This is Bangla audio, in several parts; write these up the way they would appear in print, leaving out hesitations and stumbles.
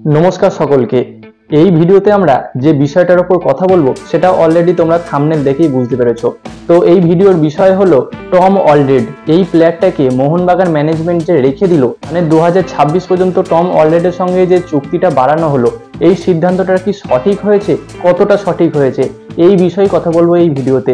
নমস্কার সকলকে। এই ভিডিওতে আমরা যে বিষয়টার উপর কথা বলবো সেটা অলরেডি তোমরা থাম্বনেল দেখেই বুঝতে পেরেছো। তো এই ভিডিওর বিষয় হলো টম অলরেড। এই প্লেয়ারটাকে মোহনবাগান ম্যানেজমেন্ট যে রেখে দিল, মানে 2026 পর্যন্ত টম অলরেডের সঙ্গে যে চুক্তিটা বাড়ানো হলো, এই সিদ্ধান্তটা কি সঠিক হয়েছে, কতটা সঠিক হয়েছে, এই বিষয়ে কথা বলবো এই ভিডিওতে।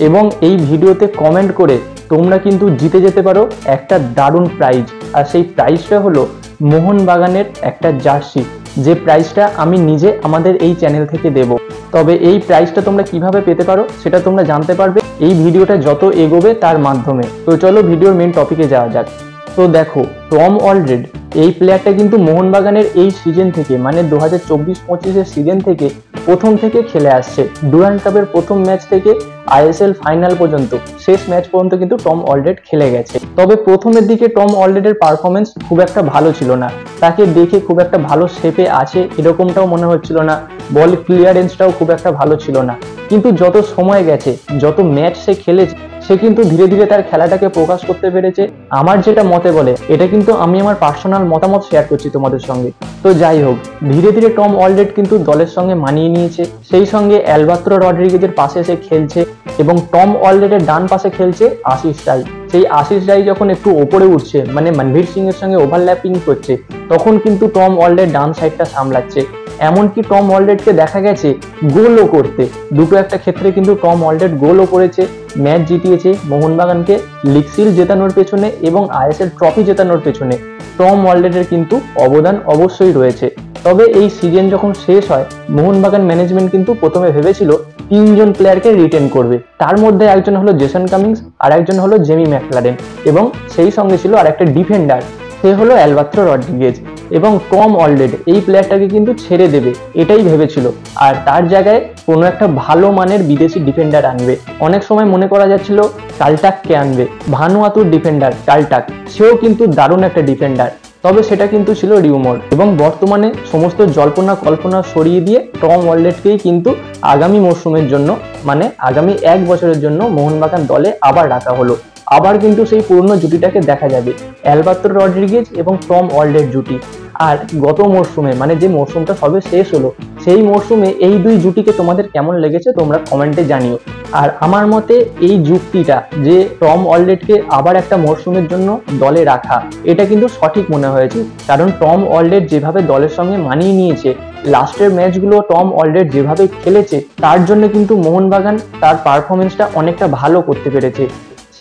এবং এই ভিডিওতে কমেন্ট করে তোমরা কিন্তু জিতে যেতে পারো একটা দারুণ প্রাইজ। আর সেই প্রাইজটা হলো মোহনবাগানের একটা জার্সি, যে প্রাইজটা আমি নিজে আমাদের এই চ্যানেল থেকে দেব। তবে এই প্রাইজটা তোমরা কিভাবে পেতে পারো সেটা তোমরা জানতে পারবে এই ভিডিওটা যত এগোবে তার মাধ্যমে। তো চলো ভিডিওর মেন টপিকে যাওয়া যাক। তো দেখো, টম অলরেড এই প্লেয়ারটা কিন্তু মোহনবাগানের এই সিজন থেকে, মানে 2024-25 সিজন থেকে প্রথম থেকে খেলে আসছে। ডুরান্ড কাপের প্রথম ম্যাচ থেকে আইএসএল ফাইনাল পর্যন্ত, শেষ ম্যাচ পর্যন্ত কিন্তু টম অলরেড খেলে গেছে। তবে প্রথমের দিকে টম অলরেডের পারফরমেন্স খুব একটা ভালো ছিল না, তাকে দেখে খুব একটা ভালো শেপে আছে এরকমটাও মনে হচ্ছিল না, বল ক্লিয়ারেন্সটাও খুব একটা ভালো ছিল না। কিন্তু যত সময় গেছে, যত ম্যাচ সে খেলেছে, সে কিন্তু ধীরে ধীরে তার খেলাটাকে প্রকাশ করতে পেরেছে। আমার যেটা মতে বলে, এটা কিন্তু আমি আমার পার্সোনাল মতামত শেয়ার করছি তোমাদের সঙ্গে। তো যাই হোক, ধীরে ধীরে টম অলরেড কিন্তু দলের সঙ্গে মানিয়ে নিয়েছে, সেই সঙ্গে অ্যালবাত্রো রড্রিগেজের পাশে সে খেলছে এবং টম অলরেডের ডান পাশে খেলছে আশিস রায়। সেই আশিস রায় যখন একটু ওপরে উঠছে, মানে মনভীর সিং এর সঙ্গে ওভারল্যাপিং করছে, তখন কিন্তু টম অলরেড ডান সাইডটা সামলাচ্ছে। এমনকি টম অলরেডকে দেখা গেছে গোলও করতে, দুটো একটা ক্ষেত্রে কিন্তু টম অলরেড গোলও করেছে, ম্যাচ জিতিয়েছে মোহনবাগানকে। লিগ সিল জেতানোর পেছনে এবং আইএসএল ট্রফি জেতানোর পেছনে টম অলরেডের কিন্তু অবদান অবশ্যই রয়েছে। তবে এই সিজন যখন শেষ হয়, মোহনবাগান ম্যানেজমেন্ট কিন্তু প্রথমে ভেবেছিল 3জন প্লেয়ারকে রিটেন করবে। তার মধ্যে একজন হলো জেসন কামিংস, আর একজন হলো জেমি ম্যাকলারেন, এবং সেই সঙ্গে ছিল আর একটা ডিফেন্ডার, সে হলো অ্যালবাত্রো রড্রিগেজ। এবং টম অলরেড এই প্লেয়ারটাকে কিন্তু ছেড়ে দেবে এটাই ভেবেছিল, আর তার জায়গায় কোনো একটা ভালো মানের বিদেশি ডিফেন্ডার আনবে। অনেক সময় মনে করা যাচ্ছিল টালটাককে আনবে, ভানুয়াতুর ডিফেন্ডার টালটাক, সেও কিন্তু দারুণ একটা ডিফেন্ডার। তবে সেটা কিন্তু ছিল রিউমর, এবং বর্তমানে সমস্ত জল্পনা কল্পনা সরিয়ে দিয়ে টম অলরেডকেই কিন্তু আগামী মরশুমের জন্য, মানে আগামী 1 বছরের জন্য মোহনবাগান দলে আবার রাখা হলো। আবার কিন্তু সেই পুরনো জুটিটাকে দেখা যাবে, অ্যালবাত্রো রড্রিগেজ এবং টম অলরেড জুটি। আর গত মরশুমে, মানে যে মরশুমটা সবে শেষ হলো, সেই মরশুমে এই দুই জুটিকে তোমাদের কেমন লেগেছে তোমরা কমেন্টে জানিও। আর আমার মতে এই যুক্তিটা, যে টম অলরেডকে আবার একটা মরশুমের জন্য দলে রাখা, এটা কিন্তু সঠিক মনে হয়েছে। কারণ টম অলরেড যেভাবে দলের সঙ্গে মানিয়ে নিয়েছে, লাস্টের ম্যাচগুলো টম অলরেড যেভাবে খেলেছে, তার জন্য কিন্তু মোহনবাগান তার পারফরমেন্সটা অনেকটা ভালো করতে পেরেছে।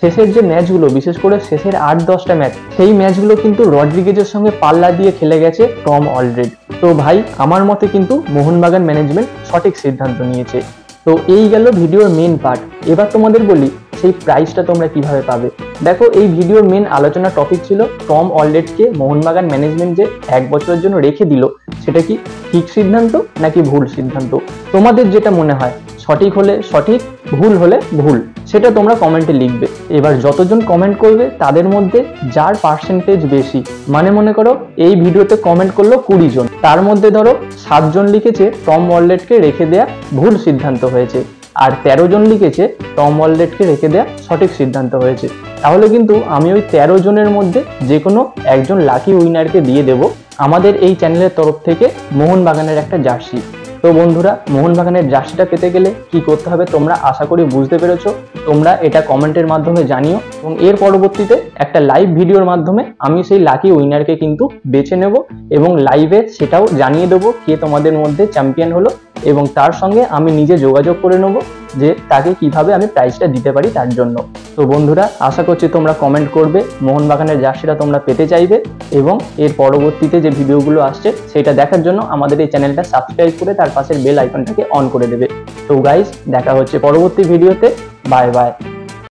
শেষের যে ম্যাচগুলো, বিশেষ করে শেষের 8-10টা ম্যাচ, সেই ম্যাচগুলো কিন্তু রড্রিগেজের সঙ্গে পাল্লা দিয়ে খেলে গেছে টম অলরেড। তো ভাই, আমার মতে কিন্তু মোহনবাগান ম্যানেজমেন্ট সঠিক সিদ্ধান্ত নিয়েছে। তো এই গেল ভিডিওর মেন পার্ট। এবার তোমাদের বলি সেই প্রাইসটা তোমরা কিভাবে পাবে। দেখো, এই ভিডিওর মেন আলোচনা টপিক ছিল টম অলরেডকে মোহনবাগান ম্যানেজমেন্ট যে 1 বছরের জন্য রেখে দিল, সেটা কি ঠিক সিদ্ধান্ত নাকি ভুল সিদ্ধান্ত। তোমাদের যেটা মনে হয়, সঠিক হলে সঠিক, ভুল হলে ভুল, সেটা তোমরা কমেন্টে লিখবে। এবার যতজন কমেন্ট করবে তাদের মধ্যে যার পার্সেন্টেজ বেশি, মানে মনে করো এই ভিডিওতে কমেন্ট করলো 20 জন, তার মধ্যে ধরো 7 জন লিখেছে টম অলরেডকে রেখে দেয়া ভুল সিদ্ধান্ত হয়েছে, আর 13 জন লিখেছে টম অলরেডকে রেখে দেয়া সঠিক সিদ্ধান্ত হয়েছে। তাহলে কিন্তু আমি ওই 13 জনের মধ্যে যে কোনো একজন লাকি উইনারকে দিয়ে দেব আমাদের এই চ্যানেলের তরফ থেকে মোহনবাগানের একটা জার্সি। তো বন্ধুরা, মোহনবাগানের জার্সিটা পেতে গেলে কি করতে হবে তোমরা আশা করি বুঝতে পেরেছো। তোমরা এটা কমেন্টের মাধ্যমে জানিও, এবং এর পরবর্তীতে একটা লাইভ ভিডিওর মাধ্যমে আমি সেই লাকি উইনারকে কিন্তু বেছে নেব, এবং লাইভে সেটাও জানিয়ে দেবো কে তোমাদের মধ্যে চ্যাম্পিয়ন হলো, এবং তার সঙ্গে আমি নিজে যোগাযোগ করে নেব যে তাকে কিভাবে আমি প্রাইজটা দিতে পারি তার জন্য। তো বন্ধুরা, আশা করছি তোমরা কমেন্ট করবে, মোহনবাগানের জার্সিটা তোমরা পেতে চাইবে, এবং এর পরবর্তীতে যে ভিডিওগুলো আসছে সেটা দেখার জন্য আমাদের এই চ্যানেলটা সাবস্ক্রাইব করে তার পাশের বেল আইকনটাকে অন করে দেবে। তো গাইস, দেখা হচ্ছে পরবর্তী ভিডিওতে। Bye bye.